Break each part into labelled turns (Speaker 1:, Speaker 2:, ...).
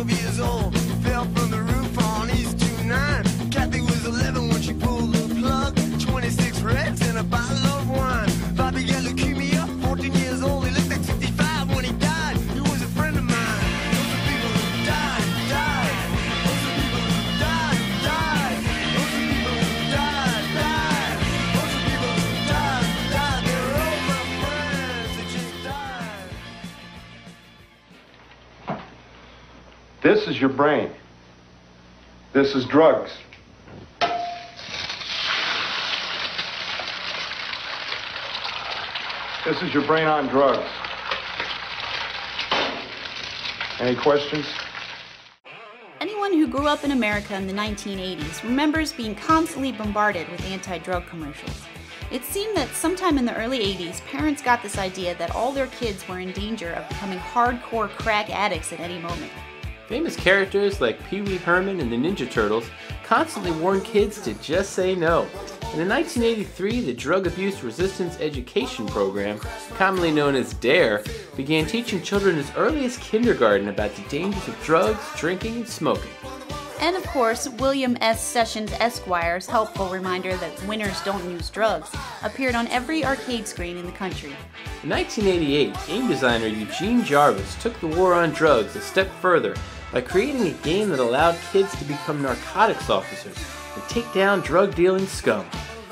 Speaker 1: 12 years old. Fell from the roof on East 29. Kathy was 11 when she pulled the plug. 26 reds and a bottle of wine. Bobby got leukemia, 14 years old. He looked like 55 when he died. He was a friend of mine. Those are people who died, died. Those are people who died, died. Those are people who died, died. Those are people who died, died. They're all my friends. They just died.
Speaker 2: This is your brain. This is drugs. This is your brain on drugs. Any questions?
Speaker 3: Anyone who grew up in America in the 1980s remembers being constantly bombarded with anti-drug commercials. It seemed that sometime in the early 80s, parents got this idea that all their kids were in danger of becoming hardcore crack addicts at any moment.
Speaker 4: Famous characters like Pee Wee Herman and the Ninja Turtles constantly warned kids to just say no. And in 1983, the Drug Abuse Resistance Education Program, commonly known as DARE, began teaching children as early as kindergarten about the dangers of drugs, drinking, and smoking.
Speaker 3: And of course, William S. Sessions Esquire's helpful reminder that winners don't use drugs appeared on every arcade screen in the country.
Speaker 4: In 1988, game designer Eugene Jarvis took the war on drugs a step further by creating a game that allowed kids to become narcotics officers and take down drug-dealing scum.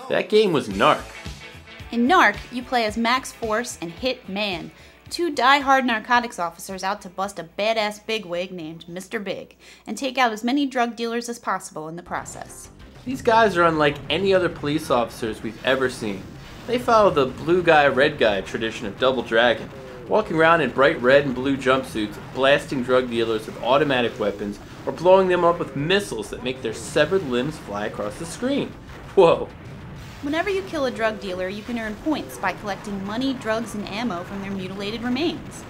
Speaker 4: That game was Narc.
Speaker 3: In Narc, you play as Max Force and Hit Man, two die-hard narcotics officers out to bust a badass bigwig named Mr. Big and take out as many drug dealers as possible in the process.
Speaker 4: These guys are unlike any other police officers we've ever seen. They follow the blue guy, red guy tradition of Double Dragon, walking around in bright red and blue jumpsuits, blasting drug dealers with automatic weapons or blowing them up with missiles that make their severed limbs fly across the screen. Whoa.
Speaker 3: Whenever you kill a drug dealer, you can earn points by collecting money, drugs, and ammo from their mutilated remains.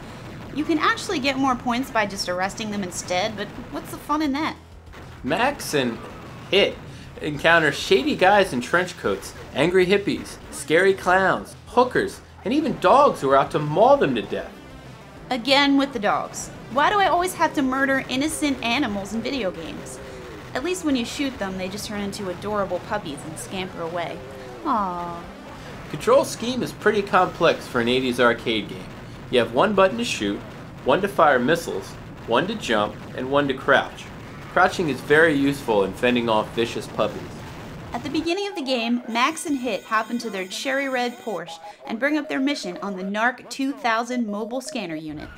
Speaker 3: You can actually get more points by just arresting them instead, but what's the fun in that?
Speaker 4: Max and Hit encounter shady guys in trench coats, angry hippies, scary clowns, hookers, and even dogs who are out to maul them to death.
Speaker 3: Again with the dogs. Why do I always have to murder innocent animals in video games? At least when you shoot them, they just turn into adorable puppies and scamper away. Aww.
Speaker 4: Control scheme is pretty complex for an 80s arcade game. You have one button to shoot, one to fire missiles, one to jump, and one to crouch. Crouching is very useful in fending off vicious puppies.
Speaker 3: At the beginning of the game, Max and Hit hop into their cherry red Porsche and bring up their mission on the Narc 2000 mobile scanner unit.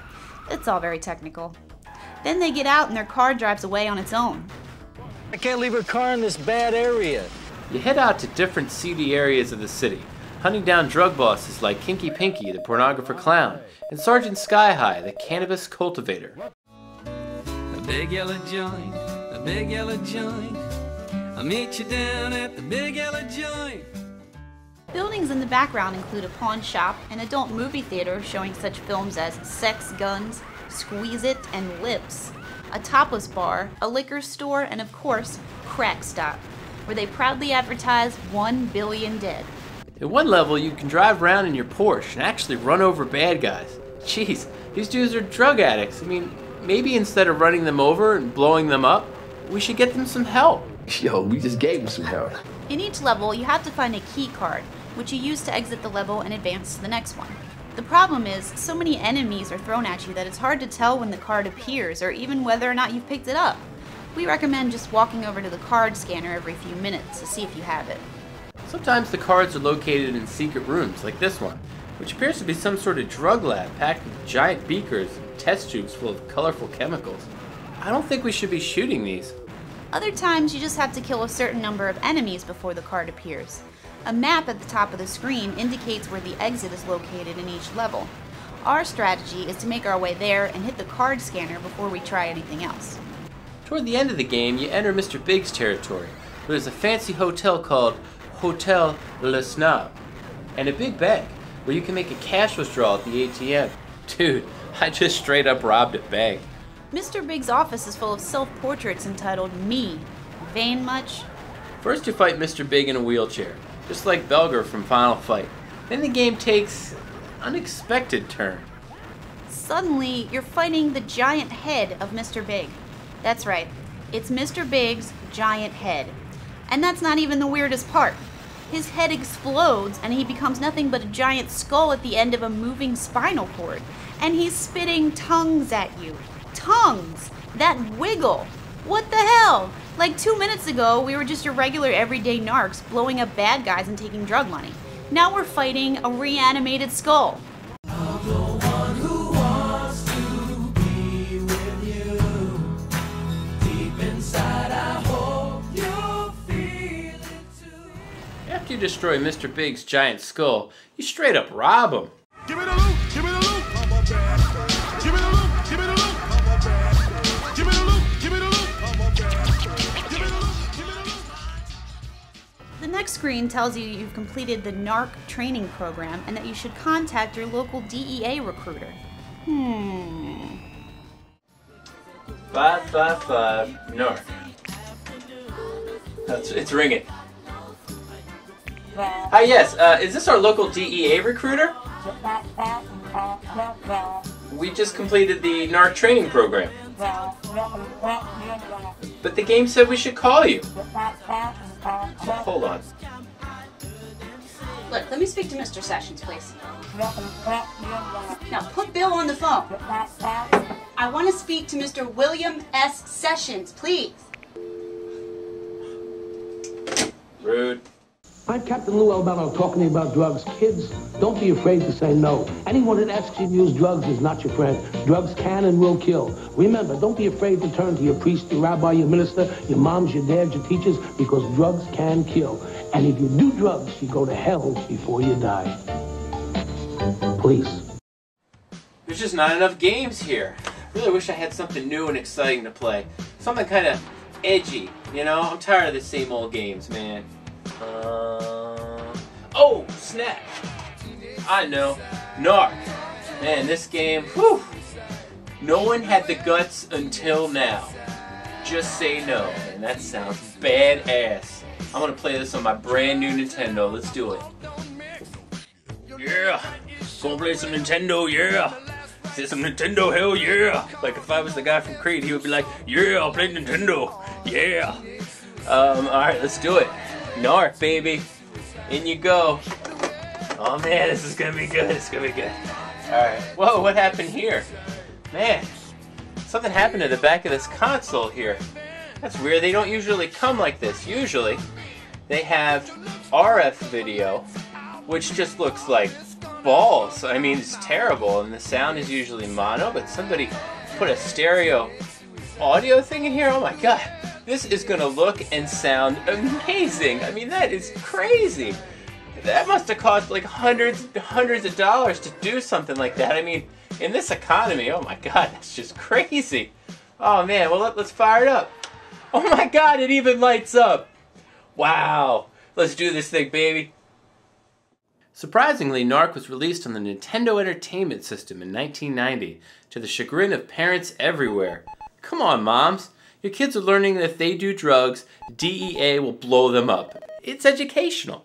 Speaker 3: It's all very technical. Then they get out and their car drives away on its own.
Speaker 5: I can't leave her car in this bad area.
Speaker 4: You head out to different seedy areas of the city, hunting down drug bosses like Kinky Pinky, the pornographer clown, and Sergeant Sky High, the cannabis cultivator.
Speaker 6: A big yellow joint, a big yellow joint. I'll meet you down at the big yellow joint.
Speaker 3: Buildings in the background include a pawn shop, an adult movie theater showing such films as Sex, Guns, Squeeze It, and Lips, a topless bar, a liquor store, and of course, Crack Stop, where they proudly advertise 1 billion dead.
Speaker 4: In one level, you can drive around in your Porsche and actually run over bad guys. Jeez, these dudes are drug addicts. I mean, maybe instead of running them over and blowing them up, we should get them some help.
Speaker 7: Yo, we just gave him some help.
Speaker 3: In each level, you have to find a key card, which you use to exit the level and advance to the next one. The problem is, so many enemies are thrown at you that it's hard to tell when the card appears or even whether or not you've picked it up. We recommend just walking over to the card scanner every few minutes to see if you have it.
Speaker 4: Sometimes the cards are located in secret rooms, like this one, which appears to be some sort of drug lab packed with giant beakers and test tubes full of colorful chemicals. I don't think we should be shooting these.
Speaker 3: Other times, you just have to kill a certain number of enemies before the card appears. A map at the top of the screen indicates where the exit is located in each level. Our strategy is to make our way there and hit the card scanner before we try anything else.
Speaker 4: Toward the end of the game, you enter Mr. Big's territory, where there's a fancy hotel called Hotel Le Snob, and a big bank, where you can make a cash withdrawal at the ATM. Dude, I just straight up robbed a bank.
Speaker 3: Mr. Big's office is full of self-portraits entitled Me. Vain much?
Speaker 4: First you fight Mr. Big in a wheelchair, just like Belger from Final Fight. Then the game takes an unexpected turn.
Speaker 3: Suddenly, you're fighting the giant head of Mr. Big. That's right. It's Mr. Big's giant head. And that's not even the weirdest part. His head explodes and he becomes nothing but a giant skull at the end of a moving spinal cord. And he's spitting tongues at you. Tongues! That wiggle! What the hell? Like 2 minutes ago, we were just your regular everyday narcs blowing up bad guys and taking drug money. Now we're fighting a reanimated skull.
Speaker 4: After you destroy Mr. Big's giant skull, you straight up rob him.
Speaker 1: Give me the loot, give me the loot. Give me the loot, give me the loot. Give me the loot, give me the loot. Give me the loot, give me the loot.
Speaker 3: The next screen tells you you've completed the Narc training program and that you should contact your local DEA recruiter.
Speaker 4: 555 Narc. It's ringing. Hi, yes. Is this our local DEA recruiter? We just completed the Narc training program. But the game said we should call you. Hold on.
Speaker 8: Look, let me speak to Mr. Sessions, please. Now, put Bill on the phone. I want to speak to Mr. William S. Sessions, please.
Speaker 4: Rude.
Speaker 9: I'm Captain Lou Albano talking to you about drugs. Kids, don't be afraid to say no. Anyone that asks you to use drugs is not your friend. Drugs can and will kill. Remember, don't be afraid to turn to your priest, your rabbi, your minister, your moms, your dads, your teachers, because drugs can kill. And if you do drugs, you go to hell before you die. Please.
Speaker 4: There's just not enough games here. I really wish I had something new and exciting to play. Something kind of edgy, you know? I'm tired of the same old games, man. Oh, snap! I know. Narc. Man, this game, whew! No one had the guts until now. Just say no. And that sounds badass. I'm gonna play this on my brand new Nintendo. Let's do it. Yeah! Gonna play some Nintendo, yeah! Say some Nintendo, hell yeah! Like if I was the guy from Creed, he would be like, yeah, I'll play Nintendo, yeah! Alright, let's do it. Narc, baby. In you go. Oh man, this is gonna be good. It's gonna be good. Alright. Whoa, what happened here? Man, something happened to the back of this console here. That's weird. They don't usually come like this. Usually, they have RF video, which just looks like balls. I mean, it's terrible, and the sound is usually mono, but somebody put a stereo audio thing in here. Oh my god. This is gonna look and sound amazing. I mean, that is crazy. That must have cost like hundreds of dollars to do something like that. I mean, in this economy, oh my god, that's just crazy. Oh man, well let's fire it up. Oh my god, it even lights up. Wow. Let's do this thing, baby. Surprisingly, Narc was released on the Nintendo Entertainment System in 1990, to the chagrin of parents everywhere. Come on, moms. Your kids are learning that if they do drugs, DEA will blow them up. It's educational.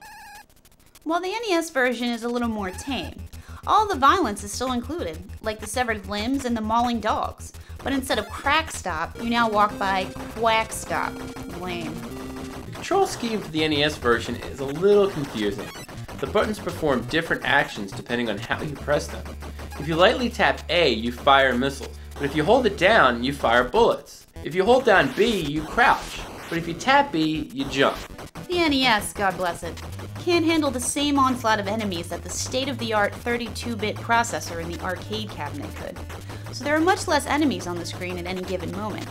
Speaker 3: While the NES version is a little more tame, all the violence is still included, like the severed limbs and the mauling dogs. But instead of crack stop, you now walk by quack stop. Lame.
Speaker 4: The control scheme for the NES version is a little confusing. The buttons perform different actions depending on how you press them. If you lightly tap A, you fire missiles, but if you hold it down, you fire bullets. If you hold down B, you crouch, but if you tap B, you jump.
Speaker 3: The NES, God bless it, can't handle the same onslaught of enemies that the state-of-the-art 32-bit processor in the arcade cabinet could. So there are much less enemies on the screen at any given moment.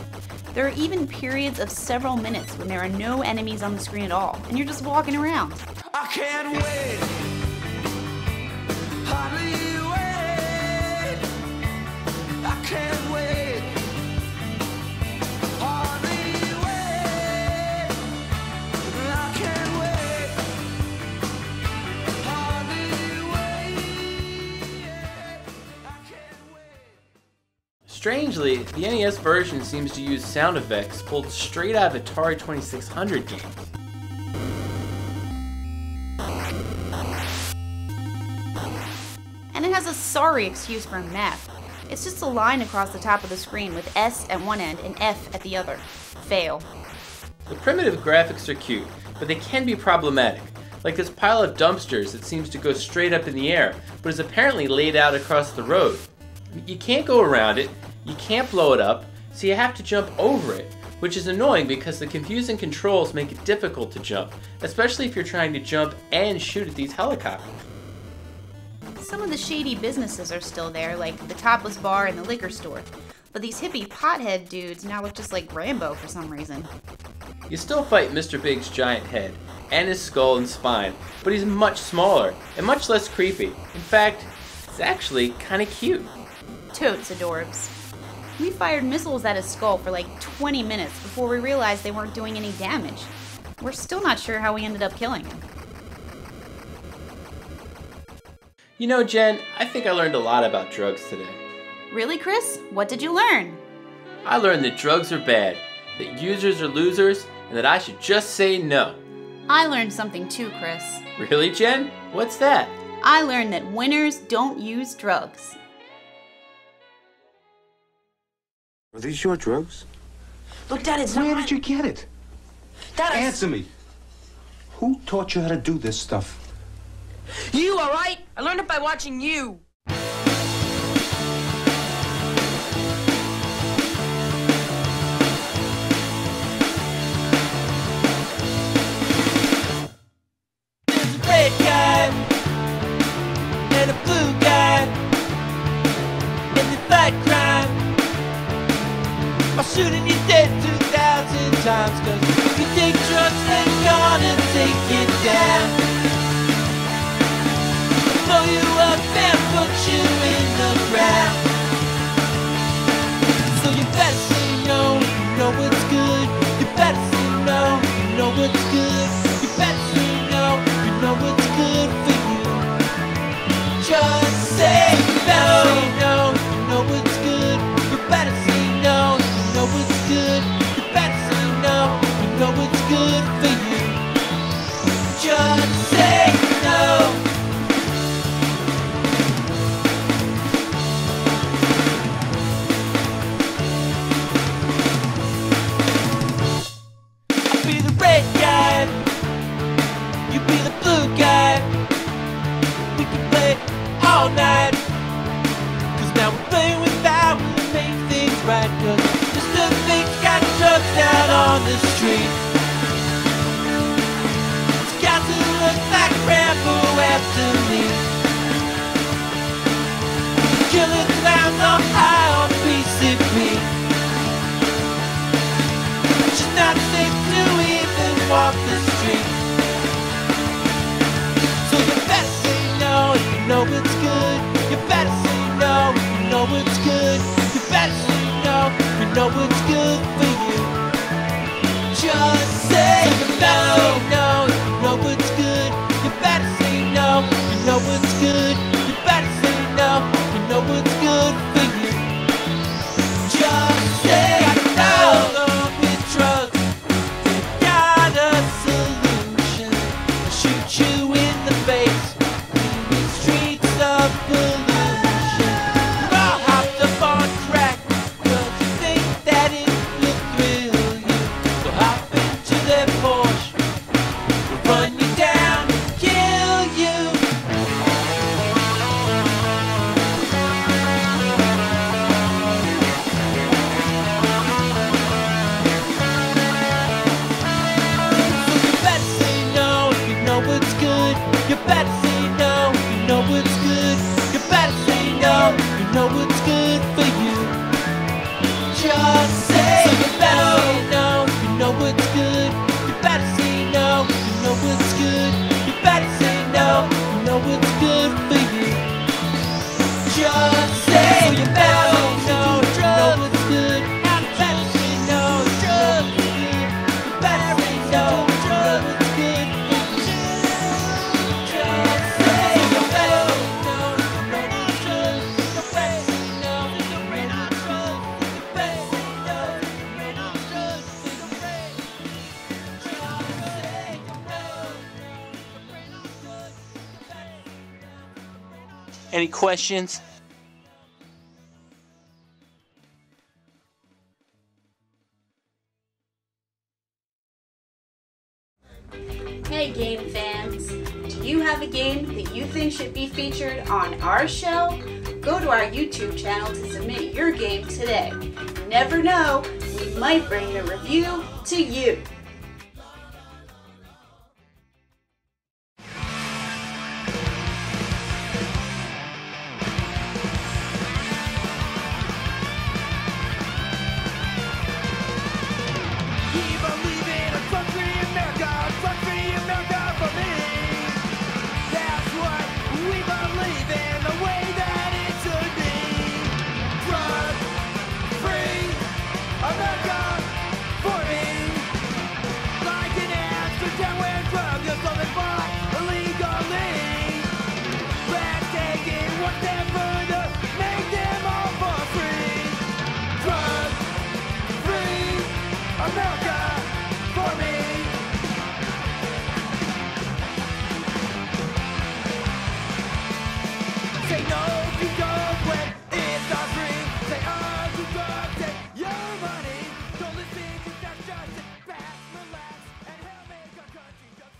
Speaker 3: There are even periods of several minutes when there are no enemies on the screen at all, and you're just walking around.
Speaker 1: I can't wait. Hardly wait. I can't wait. Hardly wait. I can't wait. Hardly wait. I can't wait.
Speaker 4: Strangely, the NES version seems to use sound effects pulled straight out of Atari 2600 games.
Speaker 3: And it has a sorry excuse for meth. It's just a line across the top of the screen with S at one end and F at the other. Fail.
Speaker 4: The primitive graphics are cute, but they can be problematic. Like this pile of dumpsters that seems to go straight up in the air, but is apparently laid out across the road. You can't go around it, you can't blow it up, so you have to jump over it, which is annoying because the confusing controls make it difficult to jump, especially if you're trying to jump and shoot at these helicopters.
Speaker 3: Some of the shady businesses are still there, like the topless bar and the liquor store. But these hippie pothead dudes now look just like Rambo for some reason.
Speaker 4: You still fight Mr. Big's giant head, and his skull and spine, but he's much smaller, and much less creepy. In fact, it's actually kinda cute.
Speaker 3: Totes adorbs. We fired missiles at his skull for like 20 minutes before we realized they weren't doing any damage. We're still not sure how we ended up killing him.
Speaker 4: You know, Jen, I think I learned a lot about drugs today.
Speaker 3: Really, Chris? What did you learn?
Speaker 4: I learned that drugs are bad, that users are losers, and that I should just say no.
Speaker 3: I learned something too, Chris.
Speaker 4: Really, Jen? What's that?
Speaker 3: I learned that winners don't use drugs.
Speaker 10: Are these your drugs?
Speaker 11: Look, Dad, it's
Speaker 10: Where
Speaker 11: not.
Speaker 10: Where did you get it?
Speaker 11: Dad,
Speaker 10: answer me. Who taught you how to do this stuff?
Speaker 11: You, all right? I learned it by watching you.
Speaker 6: There's a red guy and a blue guy, and they fight crime by shooting you dead 2,000 times. 'Cause if you take drugs, they're gonna take you down, blow you up and put you in the ground. So you better say no, you know it's good. You better say no, you know it's good. You better say no, you know it's good for you. Just say no, you know it's good. You better say no, you know it's good. You better say no, you know it's good for you. Just say no. All night, 'cause now we're playing with fire, we'll make things right. 'Cause Mr. Big's got drugs out on the street. It's got to look like Rambo after me. Killer clowns are high on PCP. It's just not safe to even walk the street. So you better say no if you know it's good. You better say no if you know it's good. You better say no if you know it's good for you. Just say no, no if you know it's good. You better say no if you know it's good. You better say no if you know it's good for you. Just say no. Along with drugs, you got a solution. I'll shoot you in the face. Streets of pollution. We're all hopped up on crack, 'cause you think that it will thrill you. So hop into their Porsche, we'll run you down and kill you. So you better say no if you know it's good. You better say no if you know it's good. You better say no if you know it's good for you. Just say so you better say no if you know it's good. You better say no if you know it's good. You better say no if you know it's good for you. Just say so you better say no if you know it's good. You better say no if you know it's good. You better say no if you know it's good for you. Just say you better say no if you know it's good. You better say no if you know it's good. You better say no if you know it's good for you. Just say no. Any questions?
Speaker 8: Hey game fans, do you have a game that you think should be featured on our show? Go to our YouTube channel to submit your game today. You never know, we might bring the review to you.
Speaker 6: We believe in a drug-free America, drug-free America for me. That's what we believe in, the way that it should be. Drug-free America for me. Like in Amsterdam where drugs are sold and bought illegally. Let's take it one step further, make them all for free. Drug-free America for me. Say no to drugs when it's not free. Say to drugs, take your money. Don't listen to that, just sit back, relax, and help make our country drug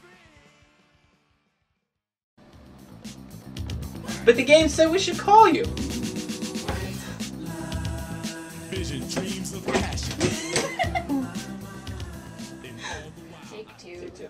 Speaker 6: free.
Speaker 4: But the game said we should call you.
Speaker 6: Vision, dreams of passion.
Speaker 8: Take two.
Speaker 4: Take two.